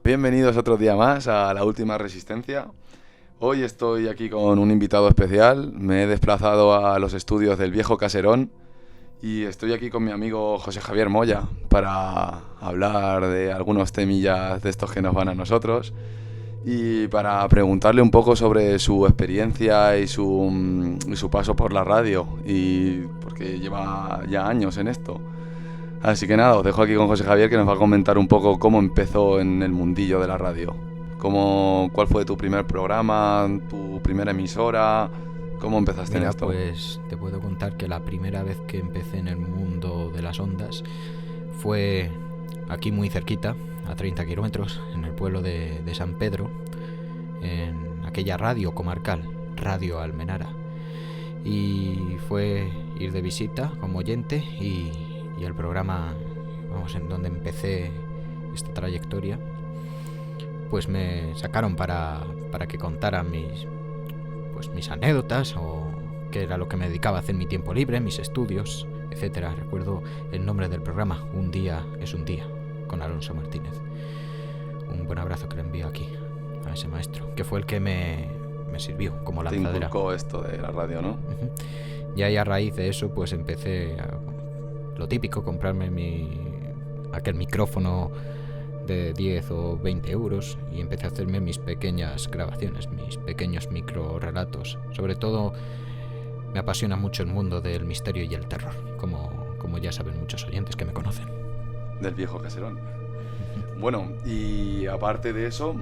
bienvenidos otro día más a La Última Resistencia. Hoy estoy aquí con un invitado especial. Me he desplazado a los estudios del Viejo Caserón y estoy aquí con mi amigo José Javier Moya para hablar de algunos temillas de estos que nos van a nosotros y para preguntarle un poco sobre su experiencia y su paso por la radio, y porque lleva ya años en esto. Así que nada, os dejo aquí con José Javier, que nos va a comentar un poco cómo empezó en el mundillo de la radio. ¿Cuál fue tu primer programa, tu primera emisora? ¿Cómo empezaste en esto? Pues te puedo contar que la primera vez que empecé en el mundo de las ondas fue aquí muy cerquita, a 30 kilómetros, en el pueblo de San Pedro, en aquella radio comarcal, Radio Almenara. Y fue ir de visita como oyente y el programa, en donde empecé esta trayectoria, pues me sacaron para que contara mis anécdotas o qué era lo que me dedicaba a hacer en mi tiempo libre, mis estudios, etcétera. Recuerdo el nombre del programa, Un día es un día, con Alonso Martínez. Un buen abrazo que le envío aquí a ese maestro, que fue el que me sirvió como lanzadera. Te inculcó esto de la radio, ¿no? Uh-huh. Y ahí, a raíz de eso, pues empecé lo típico, comprarme aquel micrófono de 10 o 20 euros y empecé a hacerme mis pequeñas grabaciones, mis pequeños microrelatos. Sobre todo me apasiona mucho el mundo del misterio y el terror, como ya saben muchos oyentes que me conocen. Del Viejo Caserón. Bueno, y aparte de eso,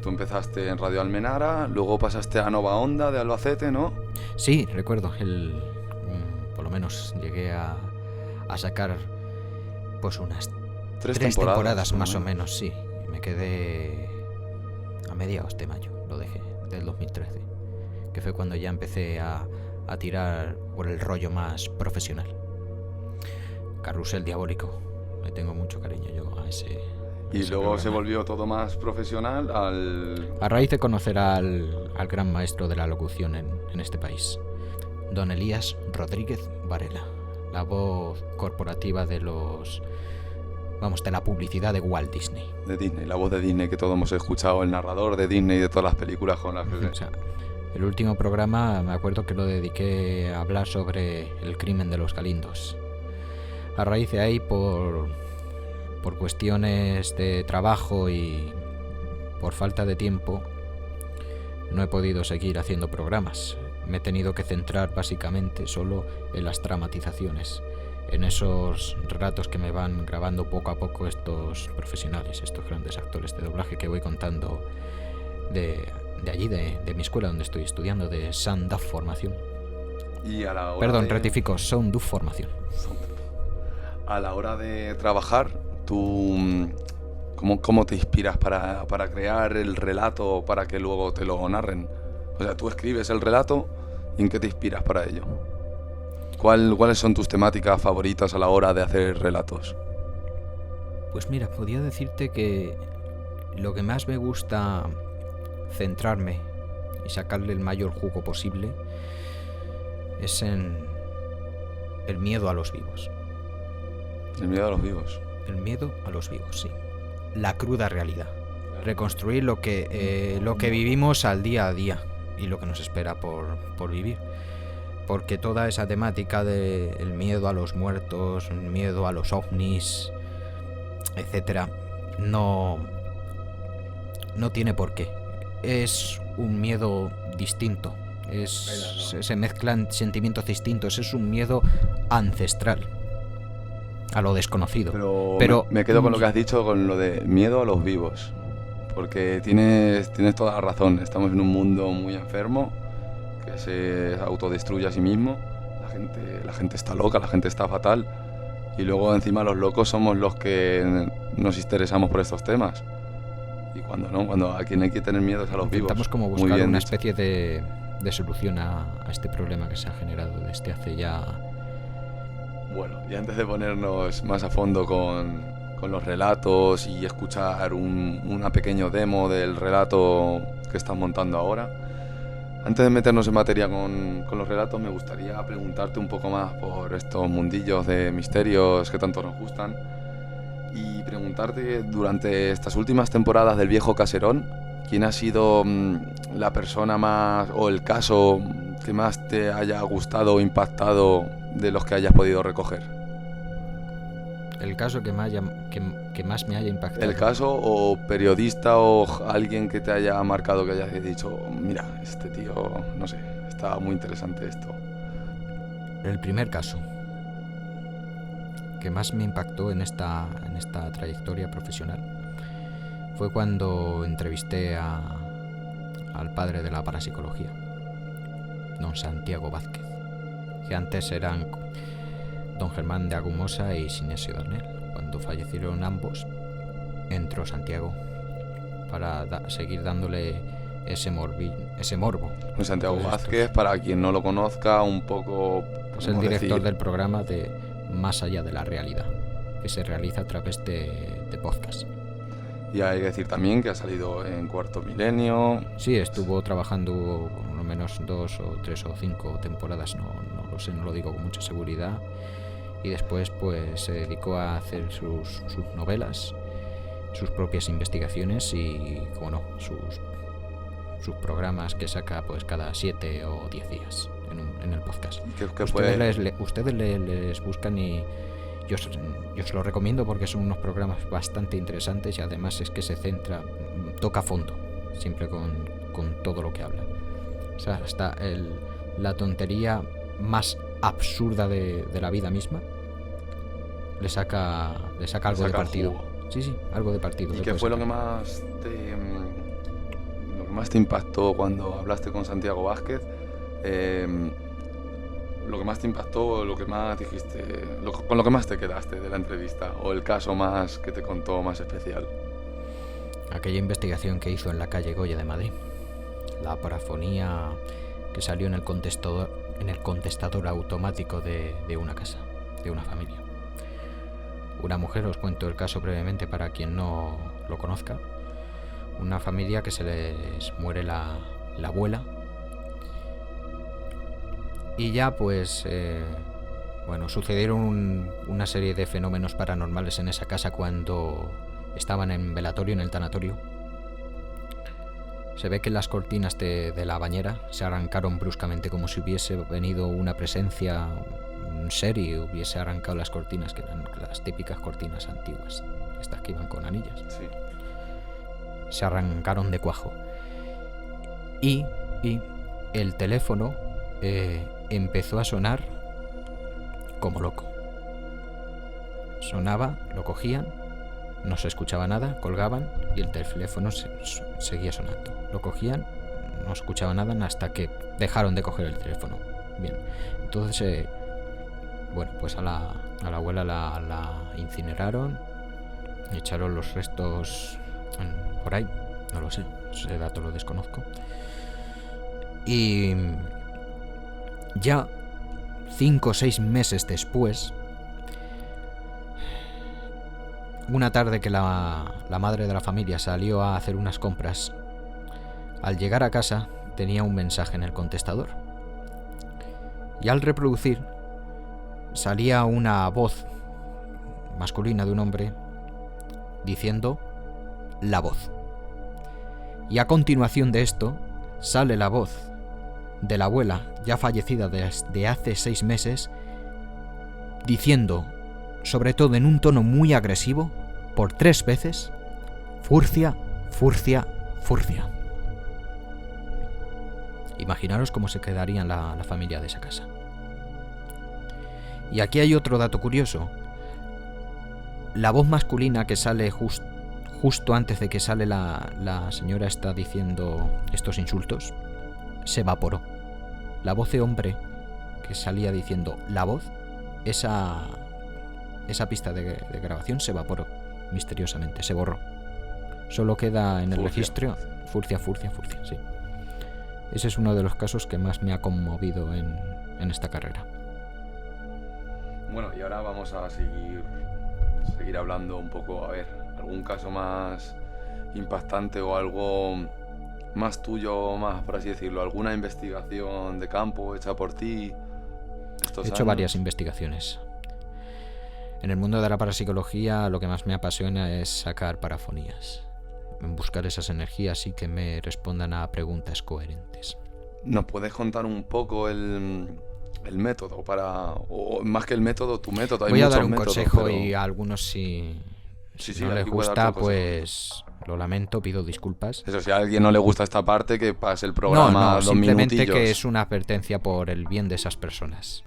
tú empezaste en Radio Almenara, luego pasaste a Nova Onda de Albacete, ¿no? Sí, recuerdo, por lo menos llegué a sacar pues unas tres temporadas más o menos, sí. Me quedé a mediados de mayo, lo dejé, del 2013, que fue cuando ya empecé a tirar por el rollo más profesional. Carrusel Diabólico, le tengo mucho cariño yo a ese. Y luego programa. Se volvió todo más profesional a raíz de conocer al gran maestro de la locución en este país, don Elías Rodríguez Varela, la voz corporativa de la publicidad de Walt Disney. De Disney, la voz de Disney que todos hemos escuchado, el narrador de Disney de todas las películas con las que... O sea, el último programa me acuerdo que lo dediqué a hablar sobre el crimen de los Galindos. A raíz de ahí, por cuestiones de trabajo y por falta de tiempo, no he podido seguir haciendo programas. Me he tenido que centrar básicamente solo en las dramatizaciones, en esos relatos que me van grabando poco a poco estos profesionales, estos grandes actores de doblaje que voy contando de allí, de mi escuela donde estoy estudiando, de Sound Dub Formación. Y a la hora rectifico, Sound Dub Formación. A la hora de trabajar, ¿tú cómo te inspiras para crear el relato para que luego te lo narren? O sea, tú escribes el relato y ¿en qué te inspiras para ello? ¿Cuáles son tus temáticas favoritas a la hora de hacer relatos? Pues mira, podría decirte que lo que más me gusta centrarme y sacarle el mayor jugo posible es en el miedo a los vivos. ¿El miedo a los vivos? El miedo a los vivos, sí. La cruda realidad. Reconstruir lo que vivimos al día a día y lo que nos espera por vivir. Porque toda esa temática del miedo a los muertos, el miedo a los ovnis, etcétera, no tiene por qué. Es un miedo distinto. Se mezclan sentimientos distintos. Es un miedo ancestral a lo desconocido. Pero me quedo con lo que has dicho, con lo de miedo a los vivos. Porque tienes toda la razón. Estamos en un mundo muy enfermo, que se autodestruye a sí mismo. La gente está loca, la gente está fatal, y luego encima los locos somos los que nos interesamos por estos temas. Y cuando a quien hay que tener miedo es a los vivos. Intentamos como buscar una especie de solución a este problema que se ha generado desde hace ya... Bueno, y antes de ponernos más a fondo con los relatos y escuchar una pequeño demo del relato que estás montando ahora, antes de meternos en materia con los relatos, me gustaría preguntarte un poco más por estos mundillos de misterios que tanto nos gustan. Y preguntarte, durante estas últimas temporadas del Viejo Caserón, ¿quién ha sido la persona más, o el caso que más te haya gustado o impactado de los que hayas podido recoger? El caso que más me haya impactado. El caso o periodista o alguien que te haya marcado, que hayas dicho, mira, este tío, no sé, está muy interesante esto. El primer caso que más me impactó en esta trayectoria profesional fue cuando entrevisté al padre de la parapsicología, don Santiago Vázquez, que antes eran don Germán de Agumosa y Sinesio Darnell. Cuando fallecieron ambos, entró Santiago para seguir dándole ese morbo. Don Santiago Vázquez, para quien no lo conozca, un poco... Es el director del programa de Más allá de la realidad, que se realiza a través de podcast. Y hay que decir también que ha salido en Cuarto Milenio. Sí, estuvo trabajando por lo menos 2 o 3 o 5 temporadas, no lo sé, no lo digo con mucha seguridad. Y después pues se dedicó a hacer sus novelas, sus propias investigaciones y, como no, sus programas que saca pues cada 7 o 10 días en el podcast. Ustedes les buscan y yo os lo recomiendo porque son unos programas bastante interesantes y además es que toca a fondo, siempre con todo lo que habla. O sea, hasta la tontería más absurda de la vida misma le saca algo de partido. Sí, algo de partido. ¿Y qué fue lo que más te impactó cuando hablaste con Santiago Vázquez? Lo que más te impactó, lo que más dijiste, con lo que más te quedaste de la entrevista, o el caso más que te contó más especial. Aquella investigación que hizo en la calle Goya de Madrid, la parafonía que salió en el contestador automático de una casa, de una familia. Una mujer, os cuento el caso brevemente para quien no lo conozca. Una familia que se les muere la abuela. Y ya pues, sucedieron una serie de fenómenos paranormales en esa casa cuando estaban en velatorio, en el tanatorio. Se ve que las cortinas de la bañera se arrancaron bruscamente, como si hubiese venido una presencia, un ser, y hubiese arrancado las cortinas, que eran las típicas cortinas antiguas, estas que iban con anillas. Sí. Se arrancaron de cuajo. Y el teléfono empezó a sonar como loco. Sonaba, lo cogían, no se escuchaba nada, colgaban y el teléfono seguía sonando. Lo cogían, no escuchaba nada hasta que dejaron de coger el teléfono. Bien, entonces, pues a la abuela la incineraron, echaron los restos por ahí, no lo sé, ese dato lo desconozco. Y ya 5 o 6 meses después, una tarde que la madre de la familia salió a hacer unas compras, al llegar a casa tenía un mensaje en el contestador. Y al reproducir, salía una voz masculina de un hombre diciendo la voz. Y a continuación de esto, sale la voz de la abuela, ya fallecida desde hace 6 meses, diciendo, sobre todo en un tono muy agresivo, por 3 veces, Furcia, Furcia, Furcia. Imaginaros cómo se quedaría la familia de esa casa. Y aquí hay otro dato curioso. La voz masculina que sale justo antes de que sale la señora está diciendo estos insultos, se evaporó. La voz de hombre que salía diciendo la voz, esa pista de grabación se evaporó misteriosamente, se borró. Solo queda en el registro Furcia, Furcia, Furcia, sí. Ese es uno de los casos que más me ha conmovido en esta carrera. Bueno, y ahora vamos a seguir hablando un poco, a ver, algún caso más impactante o algo más tuyo, más por así decirlo, alguna investigación de campo hecha por ti. He hecho varias investigaciones. En el mundo de la parapsicología lo que más me apasiona es sacar parafonías, buscar esas energías y que me respondan a preguntas coherentes. ¿Nos puedes contar un poco el método o más que el método, tu método? Hay Voy a muchos dar un métodos, consejo pero... y a algunos si no les aquí puedo gusta, darte un consejo. pues lo lamento, pido disculpas. Eso, si a alguien no le gusta esta parte, que pase el programa dos simplemente minutillos. que es una advertencia por el bien de esas personas.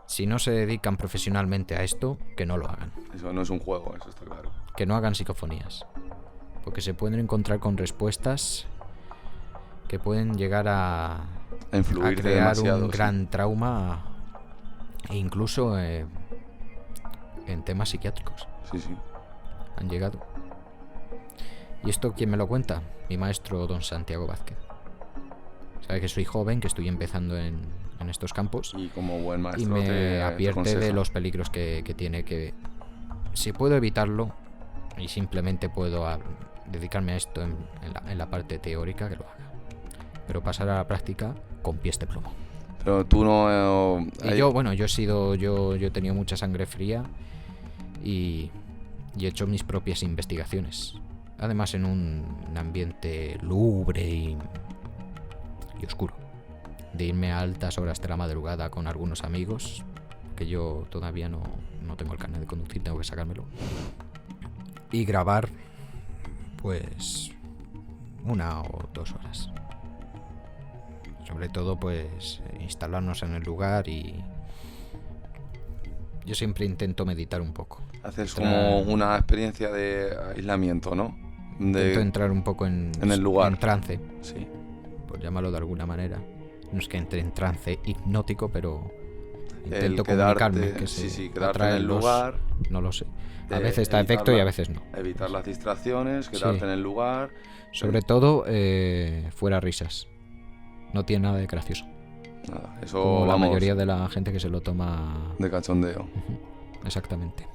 Si no se dedican profesionalmente a esto, que no lo hagan. Eso no es un juego, eso está claro. Que no hagan psicofonías. Porque se pueden encontrar con respuestas que pueden llegar a Influir crear demasiado, un gran trauma e incluso en temas psiquiátricos. Sí. Han llegado. ¿Y esto quién me lo cuenta? Mi maestro don Santiago Vázquez. Sabe que soy joven, que estoy empezando en estos campos. Y como buen maestro y me te advierte aconseja. de los peligros que tiene, que si puedo evitarlo y simplemente puedo dedicarme a esto en la parte teórica, que lo haga. Pero pasar a la práctica con pies de plomo. Pero tú no... Y yo he tenido mucha sangre fría y he hecho mis propias investigaciones. Además en un ambiente lúgubre y oscuro. De irme a altas horas de la madrugada con algunos amigos, que yo todavía no tengo el carnet de conducir, tengo que sacármelo. Y grabar, pues, 1 o 2 horas. Sobre todo, pues, instalarnos en el lugar y... Yo siempre intento meditar un poco. Haces como una experiencia de aislamiento, ¿no? Intento entrar un poco en el lugar. En trance. Sí. Por llamarlo de alguna manera. No es que entre en trance hipnótico, pero intento quedarte, comunicarme. Quedarte en el lugar. No lo sé. A veces da efecto y a veces no. Evitar las distracciones, quedarte en el lugar. Sobre todo, fuera risas. No tiene nada de gracioso. Nada, eso como la mayoría de la gente que se lo toma... de cachondeo. Exactamente.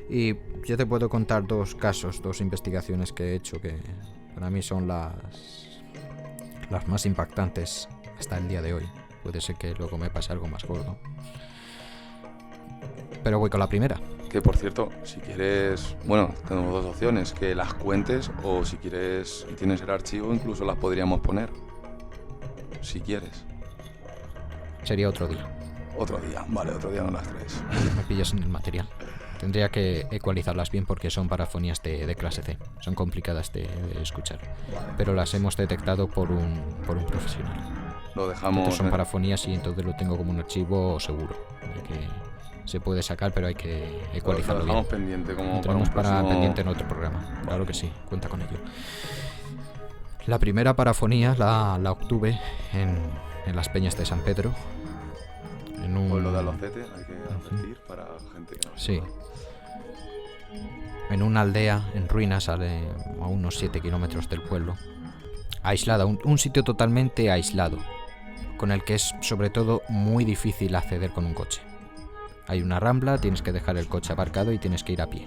Y yo te puedo contar 2 casos, 2 investigaciones que he hecho que para mí son las más impactantes hasta el día de hoy. Puede ser que luego me pase algo más gordo. Pero voy con la primera. Que por cierto, si quieres... Bueno, tenemos 2 opciones. Que las cuentes o si quieres y tienes el archivo, incluso las podríamos poner. Si quieres. Sería otro día. Otro día, vale, otro día no las traes. Me pillas en el material. Tendría que ecualizarlas bien porque son parafonías de clase C. Son complicadas de escuchar. Pero las hemos detectado por un profesional. Lo dejamos... Entonces son parafonías y entonces lo tengo como un archivo seguro. Que se puede sacar, pero hay que ecualizarlo bien. Lo dejamos pendiente como lo tenemos para un próximo... pendiente en otro programa. Claro que sí, cuenta con ello. La primera parafonía la obtuve en las Peñas de San Pedro. En un pueblo de Albacete, hay que advertir para gente que no lo sí. sepa. En una aldea en ruinas a unos 7 kilómetros del pueblo. Aislada, un sitio totalmente aislado, con el que es sobre todo muy difícil acceder con un coche. Hay una rambla, tienes que dejar el coche aparcado y tienes que ir a pie.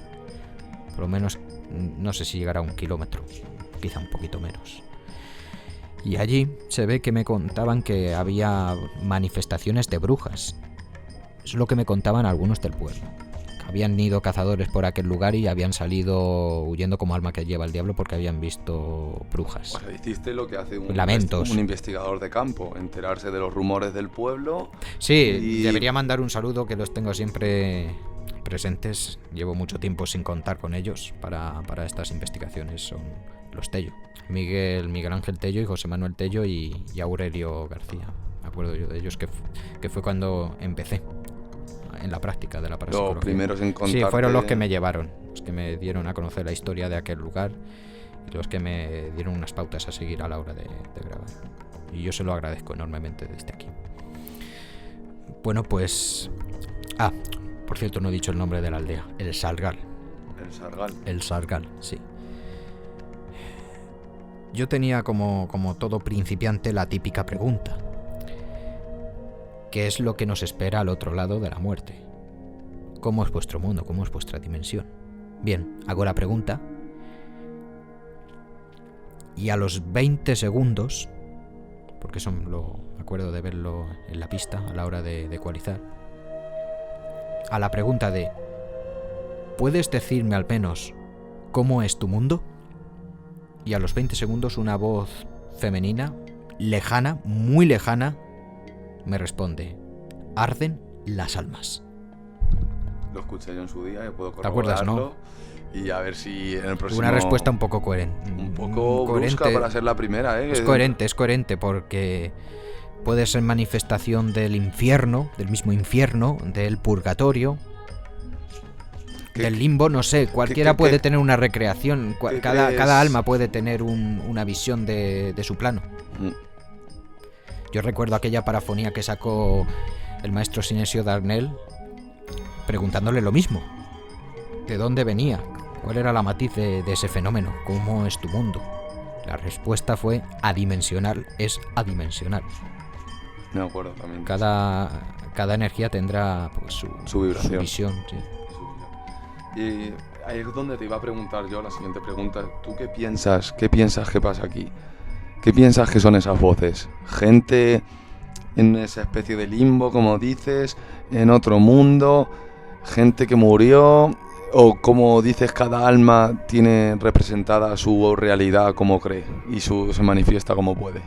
Por lo menos, no sé si llegará a 1 kilómetro, quizá un poquito menos. Y allí se ve que me contaban que había manifestaciones de brujas. Es lo que me contaban algunos del pueblo. Habían ido cazadores por aquel lugar y habían salido huyendo como alma que lleva el diablo porque habían visto brujas. O sea, hiciste lo que hace un investigador de campo, enterarse de los rumores del pueblo. Sí, debería mandar un saludo, que los tengo siempre presentes. Llevo mucho tiempo sin contar con ellos para estas investigaciones. Son los Tello. Miguel Ángel Tello y José Manuel Tello y Aurelio García. Me acuerdo yo de ellos, que fue cuando empecé en la práctica de la parapsicología. Los primeros en contarte... Sí, fueron los que me llevaron, los que me dieron a conocer la historia de aquel lugar y los que me dieron unas pautas a seguir a la hora de grabar. Y yo se lo agradezco enormemente desde aquí. Bueno, pues... por cierto, no he dicho el nombre de la aldea. El Sargal. El Sargal, sí. Yo tenía como todo principiante la típica pregunta. ¿Qué es lo que nos espera al otro lado de la muerte? ¿Cómo es vuestro mundo? ¿Cómo es vuestra dimensión? Bien, hago la pregunta y a los 20 segundos, porque eso me acuerdo de verlo en la pista a la hora de ecualizar, a la pregunta de ¿puedes decirme al menos cómo es tu mundo? Y a los 20 segundos una voz femenina, lejana, muy lejana, me responde: arden las almas. Lo escuché yo en su día y puedo ¿Te acuerdas, corroborarlo. Y a ver si en el próximo... Una respuesta un poco coherente. Un poco brusca para ser la primera, ¿eh? Es coherente, porque puede ser manifestación del infierno, del mismo infierno, del purgatorio, del limbo, no sé. Cualquiera puede tener una recreación. Cada alma puede tener una visión de su plano. Yo recuerdo aquella parafonía que sacó el maestro Sinesio Darnell preguntándole lo mismo. ¿De dónde venía? ¿Cuál era la matiz de ese fenómeno? ¿Cómo es tu mundo? La respuesta fue: adimensional, es adimensional. Me acuerdo también. Cada energía tendrá pues, su vibración. Su visión, sí. Y ahí es donde te iba a preguntar yo la siguiente pregunta. ¿Tú qué piensas? ¿Qué piensas que pasa aquí? ¿Qué piensas que son esas voces? ¿Gente en esa especie de limbo, como dices, en otro mundo? ¿Gente que murió? ¿O como dices, cada alma tiene representada su realidad como cree y se manifiesta como puede?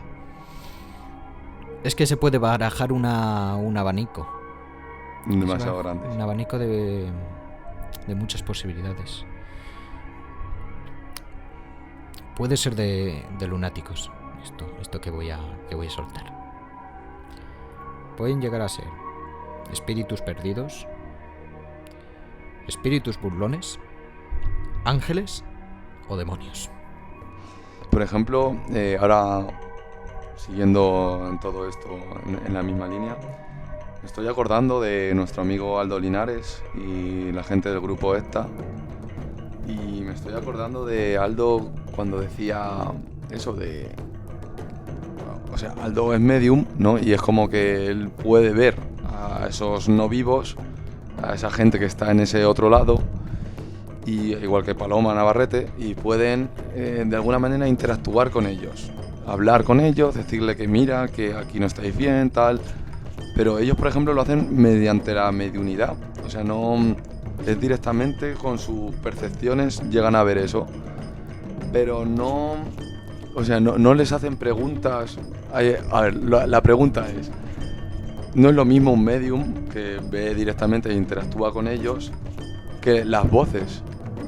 Es que se puede barajar un abanico. Demasiado grande. Un abanico de muchas posibilidades. Puede ser de lunáticos esto que voy a soltar. Pueden llegar a ser espíritus perdidos, espíritus burlones, ángeles o demonios. Por ejemplo, ahora siguiendo en todo esto en la misma línea, me estoy acordando de nuestro amigo Aldo Linares y la gente del grupo ESTA. Y me estoy acordando de Aldo cuando decía eso de... O sea, Aldo es medium, ¿no? Y es como que él puede ver a esos no vivos, a esa gente que está en ese otro lado, y igual que Paloma Navarrete, y pueden de alguna manera interactuar con ellos, hablar con ellos, decirle que mira, que aquí no estáis bien, tal. Pero ellos, por ejemplo, lo hacen mediante la mediunidad. O sea, no es directamente con sus percepciones llegan a ver eso. Pero no... O sea, no les hacen preguntas. A ver, la pregunta es... No es lo mismo un medium que ve directamente e interactúa con ellos que las voces.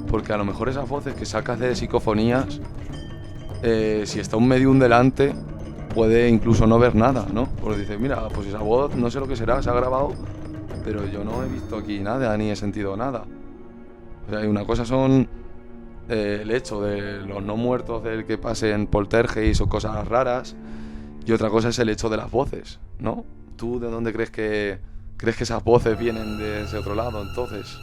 Porque a lo mejor esas voces que sacas de psicofonías, si está un medium delante, puede incluso no ver nada, ¿no? Porque dice, mira, pues esa voz no sé lo que será, se ha grabado, pero yo no he visto aquí nada, ni he sentido nada. O sea, y una cosa son el hecho de los no muertos, del que pasen poltergeist o cosas raras, y otra cosa es el hecho de las voces, ¿no? ¿Tú de dónde crees que esas voces vienen de ese otro lado, entonces?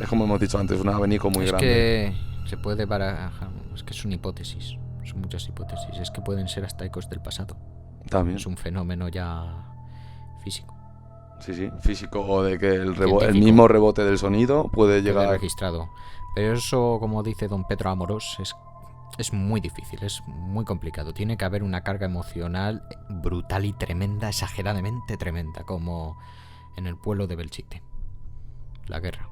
Es como hemos dicho antes, un abanico muy grande. Es que se puede barajar, es que es una hipótesis, son muchas hipótesis, es que pueden ser hasta ecos del pasado. También. Es un fenómeno ya físico. Sí, físico, o de que el mismo rebote del sonido puede llegar... registrado. Pero eso, como dice don Pedro Amorós, es muy difícil, es muy complicado. Tiene que haber una carga emocional brutal y tremenda, exageradamente tremenda, como en el pueblo de Belchite, la guerra.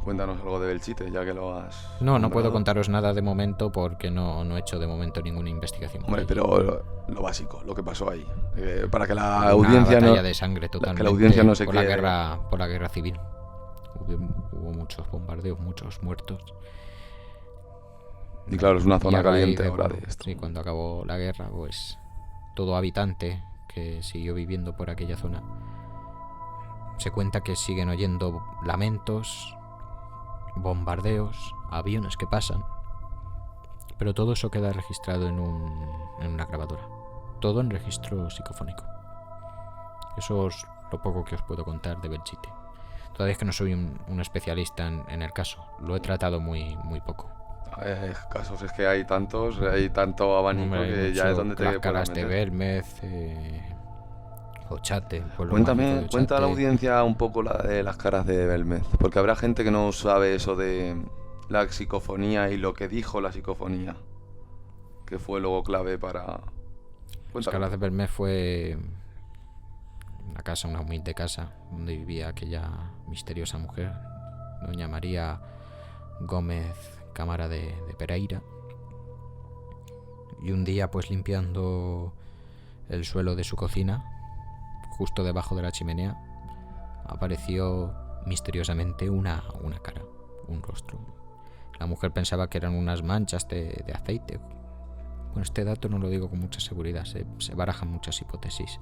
Cuéntanos algo de Belchite, ya que lo has... No puedo contaros nada de momento porque no he hecho de momento ninguna investigación. Hombre, pero lo básico, lo que pasó ahí, para que la audiencia una batalla de sangre totalmente, que la audiencia no se por quede... la guerra civil. Hubo muchos bombardeos, muchos muertos. Y claro, es una zona caliente ahora de esto. Sí, cuando acabó la guerra, pues todo habitante que siguió viviendo por aquella zona se cuenta que siguen oyendo lamentos, bombardeos, aviones que pasan, pero todo eso queda registrado en una grabadora, todo en registro psicofónico. Eso es lo poco que os puedo contar de Belchite. Todavía es que no soy un especialista en el caso, lo he tratado muy poco. Casos es que hay tantos, hay tanto abanico. Hombre, que ya es donde te las caras de Belmez, Ochate. Cuenta a la audiencia un poco la de las caras de Belmez, porque habrá gente que no sabe eso de la psicofonía y lo que dijo la psicofonía, que fue luego clave para... Las caras de Belmez fue una humilde casa, donde vivía aquella misteriosa mujer, doña María Gómez Cámara de Pereira. Y un día, pues limpiando el suelo de su cocina, justo debajo de la chimenea, apareció misteriosamente una cara, un rostro. La mujer pensaba que eran unas manchas de aceite. Bueno, este dato no lo digo con mucha seguridad, se barajan muchas hipótesis.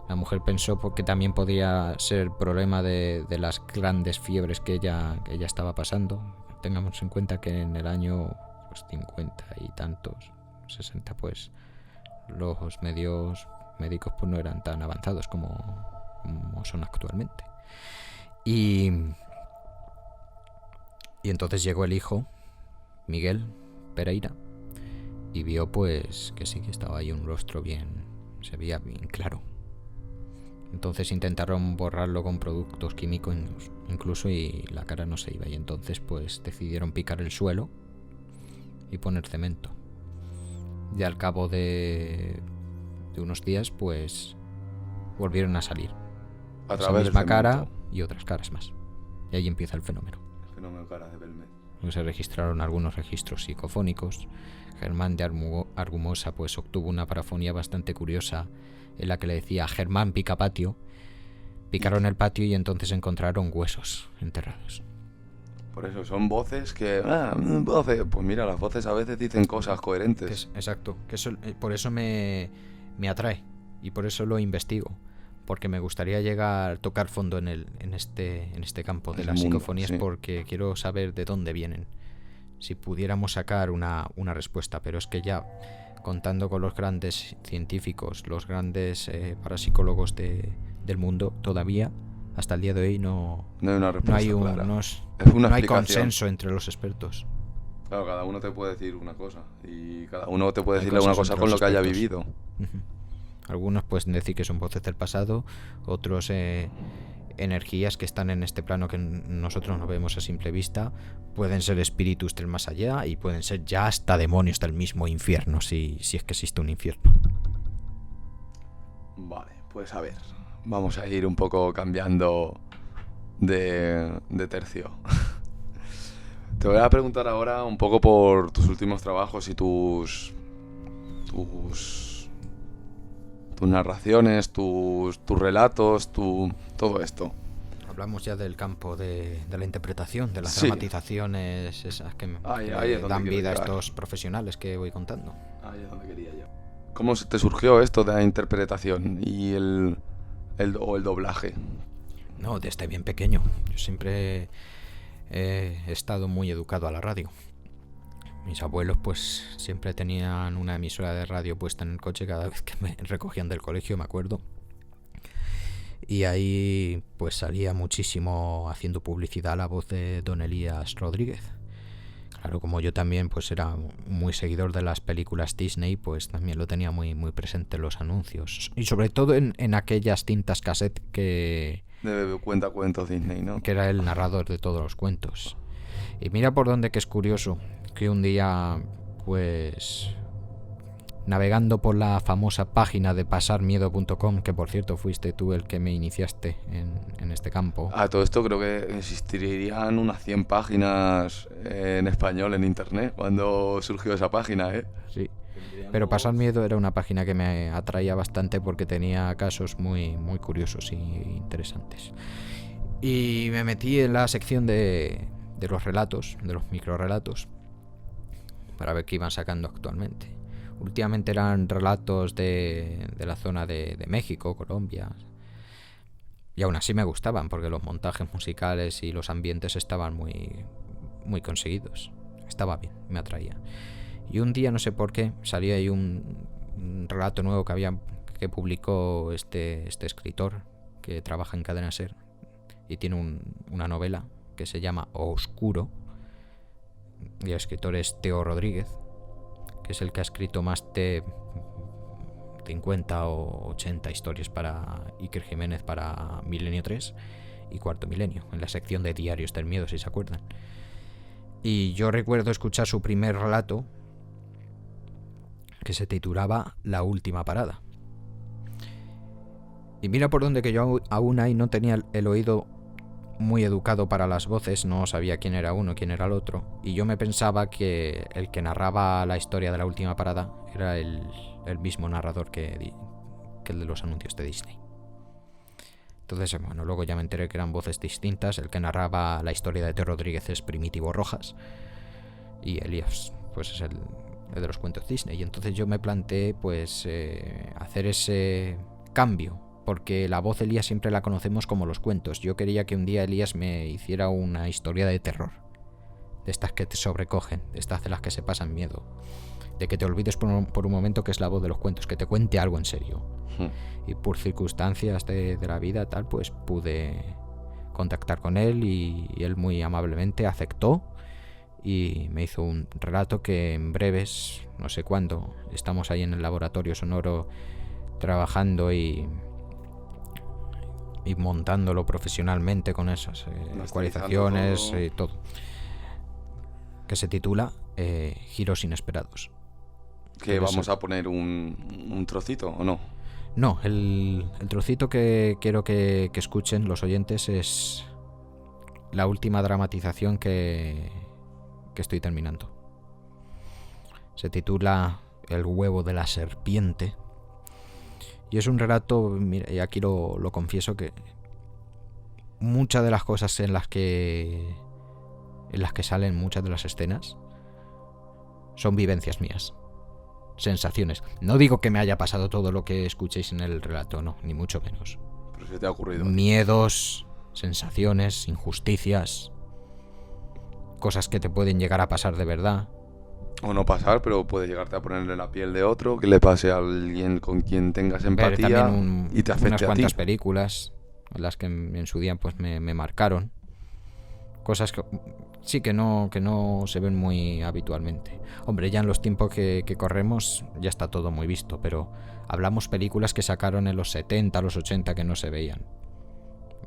La mujer pensó que también podía ser problema de las grandes fiebres que ella estaba pasando. Tengamos en cuenta que en el año 50 y tantos, 60, pues los medios médicos pues no eran tan avanzados como son actualmente. Y entonces llegó el hijo, Miguel Pereira, y vio pues que sí, que estaba ahí un rostro se veía bien claro. Entonces intentaron borrarlo con productos químicos incluso, y la cara no se iba. Y entonces pues decidieron picar el suelo y poner cemento. Y al cabo de unos días pues volvieron a salir. A Esa través misma del cara cemento. y otras caras más. Y ahí empieza el fenómeno. El fenómeno cara de Belmed. Se registraron algunos registros psicofónicos. Germán de Argumosa pues obtuvo una parafonía bastante curiosa en la que le decía: Germán pica patio. Picaron el patio y entonces encontraron huesos enterrados. Por eso son voces que... voces. Pues mira, las voces a veces dicen cosas coherentes. Exacto, que por eso me atrae y por eso lo investigo. Porque me gustaría tocar fondo en este campo de las psicofonías, sí. Porque quiero saber de dónde vienen. Si pudiéramos sacar una respuesta, pero es que ya contando con los grandes científicos, los grandes parapsicólogos del mundo, todavía hasta el día de hoy no hay una respuesta clara. No hay consenso entre los expertos. Claro, cada uno te puede decir una cosa y cada uno te puede decirle una cosa con lo que haya vivido. Uh-huh. Algunos pueden decir que son voces del pasado, otros energías que están en este plano que nosotros no vemos a simple vista, pueden ser espíritus del más allá y pueden ser ya hasta demonios del mismo infierno, si es que existe un infierno. Vale, pues a ver, vamos a ir un poco cambiando de tercio. Te voy a preguntar ahora un poco por tus últimos trabajos y tus narraciones, tus relatos, todo esto. Hablamos ya del campo de la interpretación, de las dramatizaciones esas que dan vida a estos profesionales que voy contando. Ahí es donde quería yo. ¿Cómo te surgió esto de la interpretación y el doblaje? No, desde bien pequeño. Yo siempre he estado muy educado a la radio. Mis abuelos pues siempre tenían una emisora de radio puesta en el coche cada vez que me recogían del colegio, me acuerdo. Y ahí pues salía muchísimo haciendo publicidad la voz de don Elías Rodríguez. Claro, como yo también pues era muy seguidor de las películas Disney, pues también lo tenía muy, muy presente en los anuncios. Y sobre todo en aquellas cintas cassette que... De cuentos Disney, ¿no? Que era el narrador de todos los cuentos. Y mira por dónde que es curioso, que un día pues... navegando por la famosa página de pasarmiedo.com, que por cierto fuiste tú el que me iniciaste en este campo. Todo esto creo que existirían unas 100 páginas en español en internet cuando surgió esa página, ¿eh? Sí, pero Pasar Miedo era una página que me atraía bastante porque tenía casos muy, muy curiosos y interesantes. Y me metí en la sección de los relatos, de los microrelatos, para ver qué iban sacando actualmente. Últimamente eran relatos de la zona de México, Colombia. Y aún así me gustaban porque los montajes musicales y los ambientes estaban muy, muy conseguidos. Estaba bien, me atraía. Y un día, no sé por qué, salía ahí un relato nuevo que publicó este escritor que trabaja en Cadena SER y tiene una novela que se llama Oscuro. Y el escritor es Teo Rodríguez, que es el que ha escrito más de 50 o 80 historias para Iker Jiménez para Milenio 3 y Cuarto Milenio, en la sección de Diarios del Miedo, si se acuerdan. Y yo recuerdo escuchar su primer relato, que se titulaba La última parada. Y mira por dónde que yo aún ahí no tenía el oído muy educado para las voces, no sabía quién era uno, quién era el otro, y yo me pensaba que el que narraba la historia de la última parada era el mismo narrador que el de los anuncios de Disney. Entonces, bueno, luego ya me enteré que eran voces distintas. El que narraba la historia de T. Rodríguez es Primitivo Rojas y Elías pues es el de los cuentos Disney. Y entonces yo me planteé pues hacer ese cambio, porque la voz de Elías siempre la conocemos como los cuentos. Yo quería que un día Elías me hiciera una historia de terror, de estas que te sobrecogen, de estas de las que se pasan miedo, de que te olvides por un momento que es la voz de los cuentos, que te cuente algo en serio. Y por circunstancias de la vida tal, pues pude contactar con él y él muy amablemente aceptó y me hizo un relato que en breves, no sé cuándo, estamos ahí en el laboratorio sonoro trabajando y montándolo profesionalmente con esas ecualizaciones y todo, que se titula Giros Inesperados. ¿Que vamos a poner un trocito o no? No, el trocito que quiero que escuchen los oyentes es la última dramatización que estoy terminando. Se titula El huevo de la serpiente. Y es un relato, mira, y aquí lo confieso, que muchas de las cosas en las que salen muchas de las escenas son vivencias mías, sensaciones. No digo que me haya pasado todo lo que escuchéis en el relato, no, ni mucho menos. Pero se te ha ocurrido. Miedos, sensaciones, injusticias, cosas que te pueden llegar a pasar de verdad. O no pasar, pero puede llegarte a ponerle la piel de otro, que le pase a alguien con quien tengas empatía y te afecte unas a cuantas ti. Películas en las que en su día pues me marcaron. Cosas que sí que no se ven muy habitualmente. Hombre, ya en los tiempos que corremos ya está todo muy visto, pero hablamos películas que sacaron en los 70, los 80 que no se veían.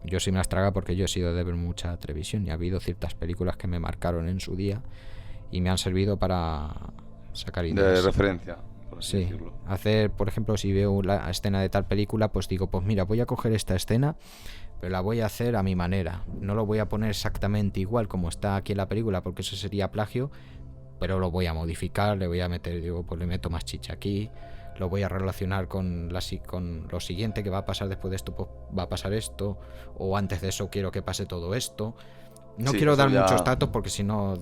Yo sí me las traga porque yo he sido de ver mucha televisión y ha habido ciertas películas que me marcaron en su día y me han servido para sacar ideas. De referencia, por así sí, decirlo. hacer, por ejemplo, si veo la escena de tal película, pues digo, pues mira, voy a coger esta escena, pero la voy a hacer a mi manera. No lo voy a poner exactamente igual como está aquí en la película, porque eso sería plagio, pero lo voy a modificar, le voy a meter, digo, pues le meto más chicha aquí, lo voy a relacionar con lo siguiente que va a pasar después de esto, pues va a pasar esto, o antes de eso quiero que pase todo esto. No quiero dar muchos datos porque si no...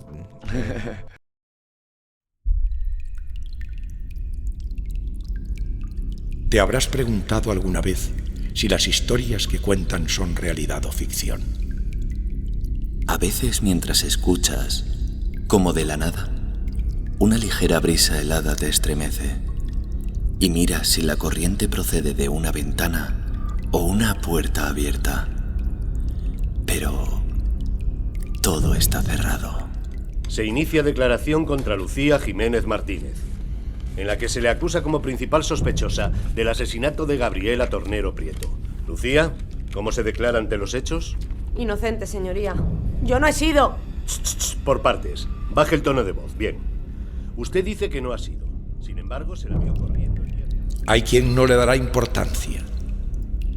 ¿Te habrás preguntado alguna vez si las historias que cuentan son realidad o ficción? A veces mientras escuchas, como de la nada, una ligera brisa helada te estremece y miras si la corriente procede de una ventana o una puerta abierta. Pero todo está cerrado. Se inicia declaración contra Lucía Jiménez Martínez, en la que se le acusa como principal sospechosa del asesinato de Gabriela Tornero Prieto. Lucía, ¿cómo se declara ante los hechos? Inocente, señoría. Yo no he sido... Por partes. Baje el tono de voz. Bien. Usted dice que no ha sido. Sin embargo, se la vio corriendo. Hay quien no le dará importancia,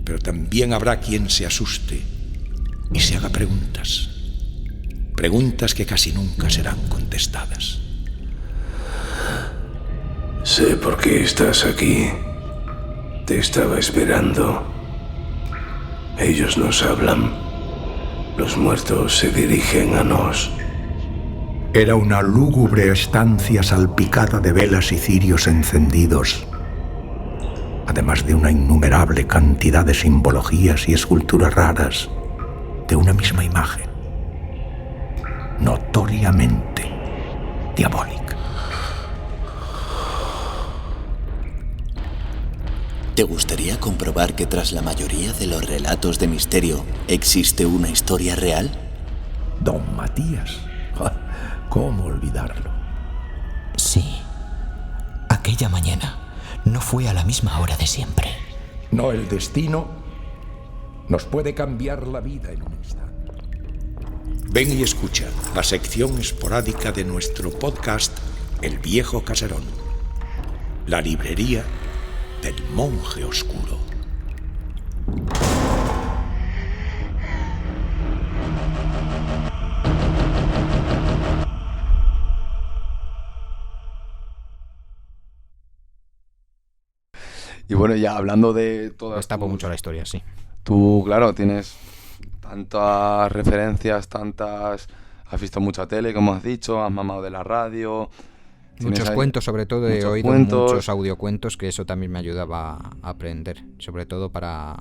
pero también habrá quien se asuste y se haga preguntas. Preguntas que casi nunca serán contestadas. Sé por qué estás aquí. Te estaba esperando. Ellos nos hablan. Los muertos se dirigen a nos. Era una lúgubre estancia salpicada de velas y cirios encendidos, además de una innumerable cantidad de simbologías y esculturas raras de una misma imagen, notoriamente diabólica. ¿Te gustaría comprobar que tras la mayoría de los relatos de misterio existe una historia real? Don Matías, ¿cómo olvidarlo? Sí. Aquella mañana no fue a la misma hora de siempre. No, el destino nos puede cambiar la vida en un instante. Ven y escucha la sección esporádica de nuestro podcast El Viejo Caserón, la librería del monje oscuro. Y bueno, ya hablando de todas Destapo mucho la historia, sí. Tú, claro, tienes tantas referencias, tantas... Has visto mucha tele, como has dicho, has mamado de la radio... Muchos cuentos, sobre todo, he oído muchos audiocuentos, que eso también me ayudaba a aprender, sobre todo para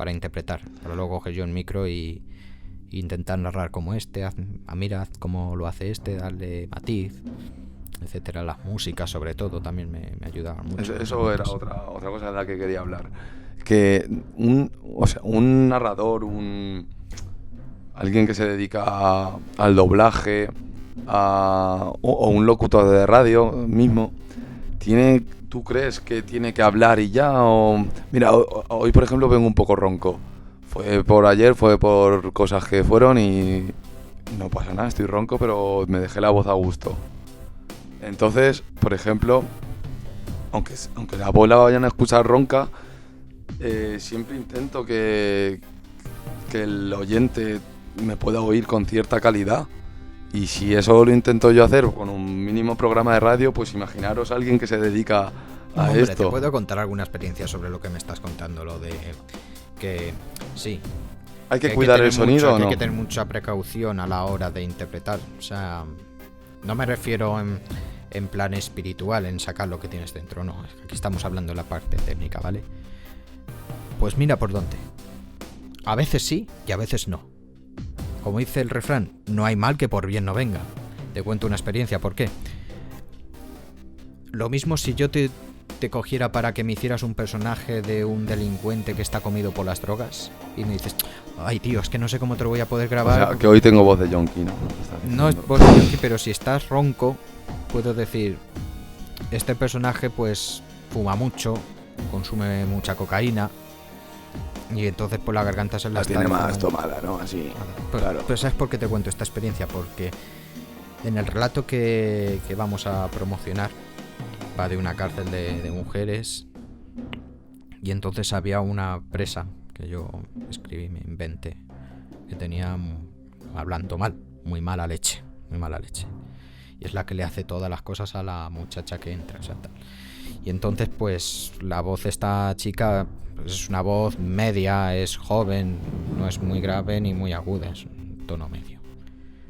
interpretar, para luego coger yo el micro y intentar narrar como mira cómo lo hace darle matiz, etcétera. Las músicas, sobre todo, también me ayudaban mucho. Eso era otra cosa de la que quería hablar. Que un narrador, alguien que se dedica al doblaje, o un locutor de radio mismo, ¿tú crees que tiene que hablar y ya? Mira, hoy por ejemplo vengo un poco ronco. Fue por cosas que fueron y no pasa nada, estoy ronco, pero me dejé la voz a gusto. Entonces, por ejemplo, aunque la voz la vayan a escuchar ronca, siempre intento que el oyente me pueda oír con cierta calidad. Y si eso lo intento yo hacer con un mínimo programa de radio, pues imaginaros a alguien que se dedica a esto. Te puedo contar alguna experiencia sobre lo que me estás contando, lo de que sí. ¿Hay que cuidar el sonido o no? Hay que tener mucha precaución a la hora de interpretar. O sea, no me refiero en plan espiritual, en sacar lo que tienes dentro, no. Aquí estamos hablando de la parte técnica, ¿vale? Pues mira por dónde. A veces sí y a veces no. Como dice el refrán, no hay mal que por bien no venga. Te cuento una experiencia, ¿por qué? Lo mismo si yo te cogiera para que me hicieras un personaje de un delincuente que está comido por las drogas y me dices, ay tío, es que no sé cómo te lo voy a poder grabar. O sea, que hoy tengo voz de yonki, ¿no? No es voz de yonki, pero si estás ronco, puedo decir, este personaje pues fuma mucho, consume mucha cocaína, y entonces pues la garganta se la tiene más tomada, ¿no? Así, claro. Pero ¿sabes por qué te cuento esta experiencia? Porque en el relato que vamos a promocionar va de una cárcel de mujeres, y entonces había una presa que yo escribí, me inventé, que tenía, hablando mal, muy mala leche, y es la que le hace todas las cosas a la muchacha que entra, o sea, tal. Y entonces pues la voz de esta chica es una voz media, es joven, no es muy grave ni muy aguda, es un tono medio,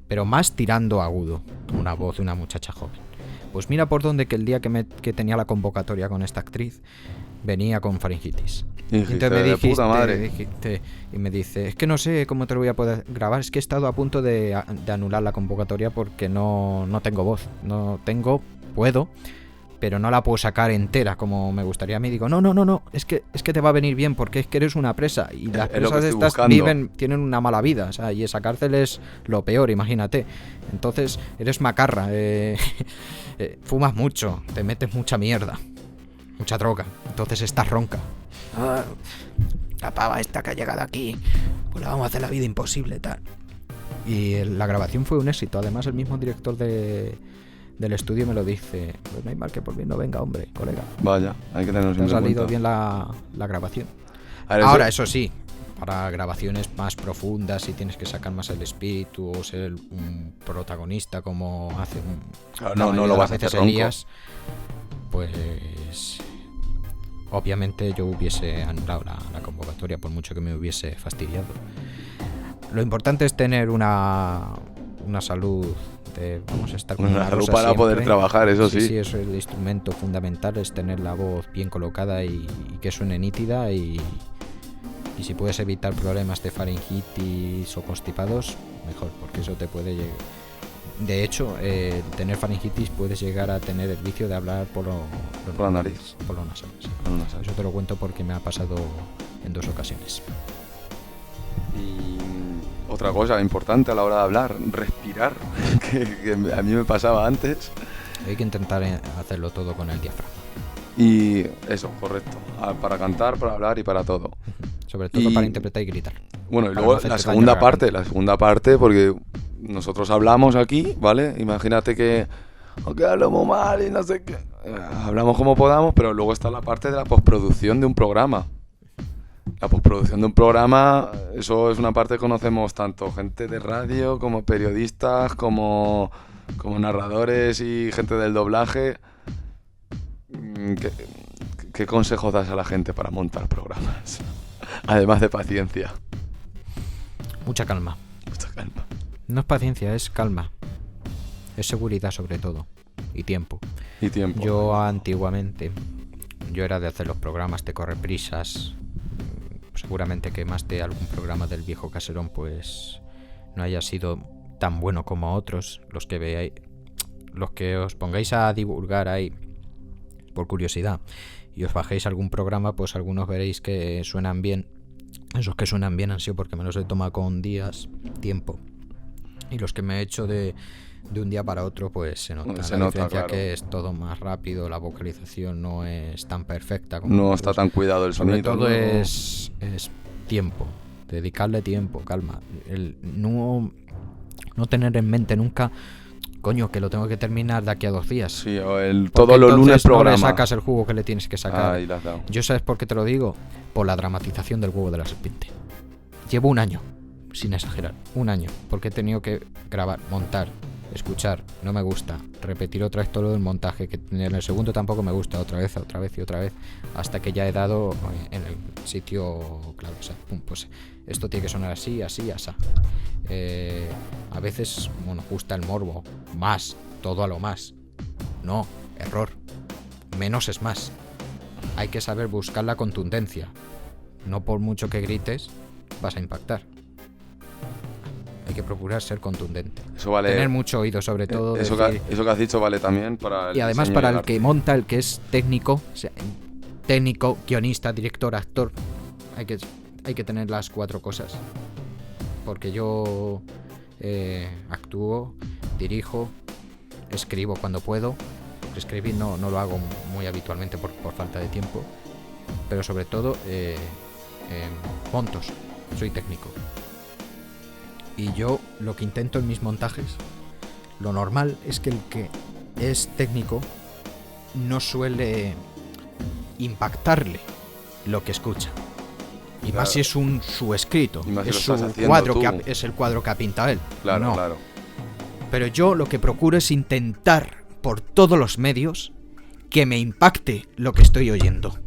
pero más tirando agudo, una voz de una muchacha joven. Pues mira por dónde, que el día que tenía la convocatoria con esta actriz venía con faringitis. Y entonces me dijiste, puta madre. Y me dice, es que no sé cómo te lo voy a poder grabar, es que he estado a punto de anular la convocatoria porque no tengo voz, puedo, pero no la puedo sacar entera como me gustaría a mí. Digo, no, es que te va a venir bien porque es que eres una presa y las presas de estas tienen una mala vida, o sea, y esa cárcel es lo peor, imagínate. Entonces eres macarra, fumas mucho, te metes mucha mierda, mucha droga, entonces estás ronca. La pava esta que ha llegado aquí, pues la vamos a hacer la vida imposible, tal. Y la grabación fue un éxito. Además, el mismo director del estudio me lo dice, pues no hay mal que por bien no venga, hombre, colega. Vaya, hay que tenerlo siempre en cuenta. Ha salido bien la grabación. Ahora, eso sí, para grabaciones más profundas, si tienes que sacar más el espíritu o ser un protagonista como hace no lo vas a hacer ronco. Pues obviamente yo hubiese anulado la convocatoria, por mucho que me hubiese fastidiado. Lo importante es tener una salud. Vamos a estar con una salud para siempre poder trabajar, eso sí. Sí, eso es el instrumento fundamental, es tener la voz bien colocada y que suene nítida, y si puedes evitar problemas de faringitis o constipados, mejor, porque eso te puede llegar. De hecho, tener faringitis puedes llegar a tener el vicio de hablar por la nariz. Por lo nasal, sí. Eso te lo cuento porque me ha pasado en 2 ocasiones. Y otra cosa importante a la hora de hablar, respirar, que a mí me pasaba antes. Hay que intentar hacerlo todo con el diafragma. Y eso, correcto. Para cantar, para hablar y para todo. Sobre todo para interpretar y gritar. Bueno, y luego la segunda parte, porque nosotros hablamos aquí, ¿vale? Imagínate que hablamos mal y no sé qué. Hablamos como podamos, pero luego está la parte de la postproducción de un programa. La postproducción de un programa, eso es una parte que conocemos tanto gente de radio como periodistas, como narradores y gente del doblaje, ¿qué consejos das a la gente para montar programas? Además de paciencia. Mucha calma. Mucha calma. No es paciencia, es calma. Es seguridad sobre todo. Y tiempo. Y tiempo. Yo antiguamente, yo era de hacer los programas de correprisas. Seguramente que más de algún programa del Viejo Caserón pues no haya sido tan bueno como otros. Los que veáis, los que os pongáis a divulgar ahí por curiosidad y os bajéis algún programa, pues algunos veréis que suenan bien. Esos que suenan bien han sido porque me los he tomado con días, tiempo. Y los que me he hecho de un día para otro, pues se nota. La diferencia, claro. Que es todo más rápido, la vocalización no es tan perfecta como No otros. está tan cuidado el sonido. Sobre todo ¿no? es tiempo, dedicarle tiempo, calma. El no tener en mente nunca, coño, que lo tengo que terminar de aquí a 2 días. Sí, o todos los lunes programa. No le sacas el jugo que le tienes que sacar. Ahí la has dado. Yo, ¿sabes por qué te lo digo? Por la dramatización del huevo de la serpiente. Llevo 1 año, sin exagerar, 1 año, porque he tenido que grabar, montar, escuchar, no me gusta, repetir otra vez todo el montaje, que en el segundo tampoco me gusta, otra vez y otra vez, hasta que ya he dado en el sitio claro, o sea, pum, pues esto tiene que sonar así, así, así. A veces, bueno, gusta el morbo, más, todo a lo más. No, error, menos es más. Hay que saber buscar la contundencia. No por mucho que grites vas a impactar. Hay que procurar ser contundente. Eso vale. Tener mucho oído, sobre todo. Eso que has dicho vale también para el y además diseño para del el arte. que monta, el que es técnico, o sea, técnico, guionista, director, actor. Hay que tener las 4 cosas. Porque yo actúo, dirijo, escribo cuando puedo. Escribir no lo hago muy habitualmente por falta de tiempo. Pero sobre todo montos. Soy técnico. Y yo lo que intento en mis montajes, lo normal es que el que es técnico no suele impactarle lo que escucha. Y Claro. más si es su escrito, Y más si es lo su estás haciendo cuadro, tú. es el cuadro que ha pintado él. Claro, No. claro. Pero yo lo que procuro es intentar por todos los medios que me impacte lo que estoy oyendo.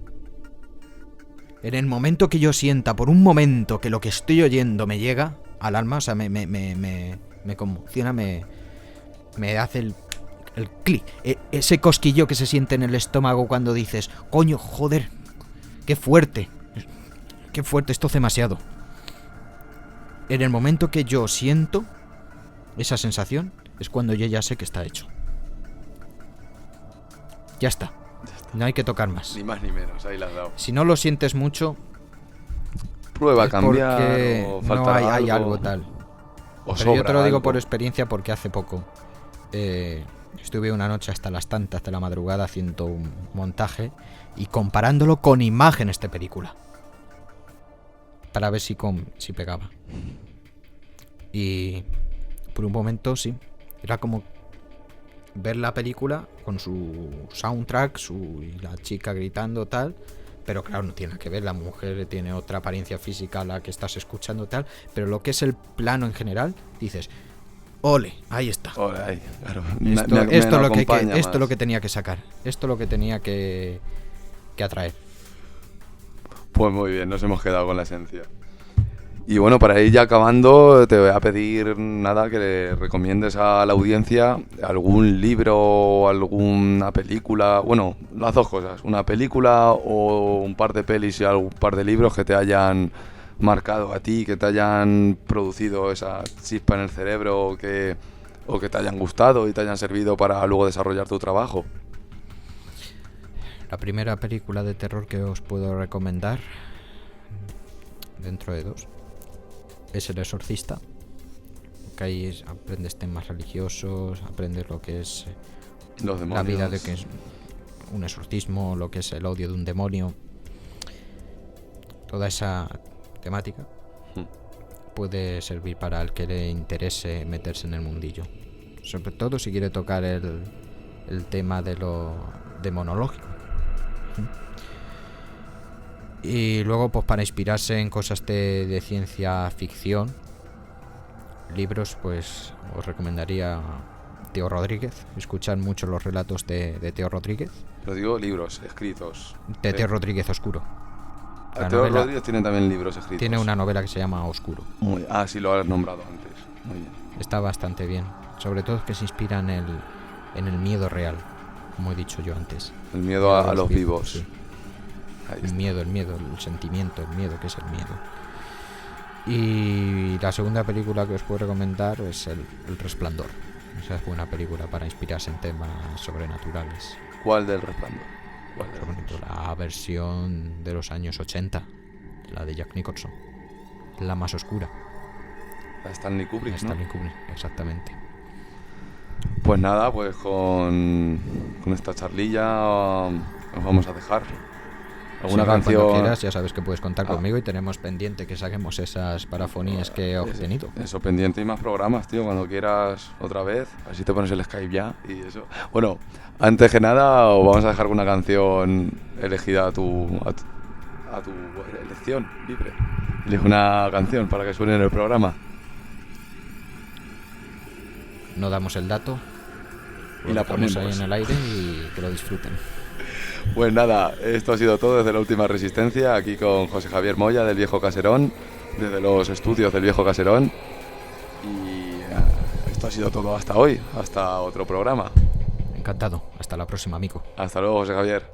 En el momento que yo sienta por un momento que lo que estoy oyendo me llega al alma, o sea, me conmociona, me hace el clic, ese cosquillo que se siente en el estómago cuando dices, coño, joder, qué fuerte, esto es demasiado. En el momento que yo siento esa sensación es cuando yo ya sé que está hecho. Ya está. No hay que tocar más. Ni más ni menos, ahí la has dado. Si no lo sientes mucho, Prueba a es cambiar porque o no falta hay algo tal. O Pero yo te lo digo algo. por experiencia porque hace poco estuve una noche hasta las tantas de la madrugada haciendo un montaje y comparándolo con imágenes de película para ver si pegaba. Y por un momento sí, era como ver la película con su soundtrack, y la chica gritando tal, pero claro, no tiene nada que ver, la mujer tiene otra apariencia física a la que estás escuchando tal, pero lo que es el plano en general, dices, ole, ahí está. Ole, ahí, claro. Esto Me es lo acompaña esto es lo más. que tenía que sacar, esto es lo que tenía que atraer. Pues muy bien, nos hemos quedado con la esencia. Y bueno, para ir ya acabando, te voy a pedir nada que le recomiendes a la audiencia algún libro, alguna película, bueno, las 2 cosas, una película o un par de pelis y algún par de libros que te hayan marcado a ti, que te hayan producido esa chispa en el cerebro o que te hayan gustado y te hayan servido para luego desarrollar tu trabajo. La primera película de terror que os puedo recomendar, dentro de 2, es El Exorcista. Que ahí aprendes temas religiosos, aprendes lo que es Los la demonios. vida de que es un exorcismo, lo que es el odio de un demonio. Toda esa temática puede servir para el que le interese meterse en el mundillo. Sobre todo si quiere tocar el tema de lo demonológico. Y luego, pues para inspirarse en cosas de ciencia ficción, libros, pues os recomendaría Teo Rodríguez. Escuchad mucho los relatos de Teo Rodríguez. Pero digo libros escritos. De Teo Rodríguez Oscuro. Teo Rodríguez tiene también libros escritos. Tiene una novela que se llama Oscuro. Sí, lo has nombrado antes. Muy bien. Está bastante bien. Sobre todo que se inspira en el miedo real, como he dicho yo antes. El miedo a los vivos. Sí. El miedo, el sentimiento, el miedo, que es el miedo. Y la segunda película que os puedo recomendar es El Resplandor. Esa es buena película para inspirarse en temas sobrenaturales. ¿Cuál del Resplandor? La versión de los años 80, la de Jack Nicholson, la más oscura. La Stanley Kubrick, ¿no? Stanley Kubrick, exactamente. Pues nada, pues con esta charlilla nos vamos a dejar. ¿Alguna canción? Cuando quieras, ya sabes que puedes contar conmigo y tenemos pendiente que saquemos esas parafonías que he obtenido. Eso, pendiente y más programas, tío, cuando quieras otra vez, así te pones el Skype ya y eso. Bueno, antes que nada, os vamos a dejar una canción elegida a tu elección libre. Elige una canción para que suene en el programa. No damos el dato y la ponemos ahí en el aire y que lo disfruten. Pues nada, esto ha sido todo desde La Última Resistencia, aquí con José Javier Moya del Viejo Caserón, desde los estudios del Viejo Caserón. Y esto ha sido todo hasta hoy, hasta otro programa. Encantado, hasta la próxima, amigo. Hasta luego, José Javier.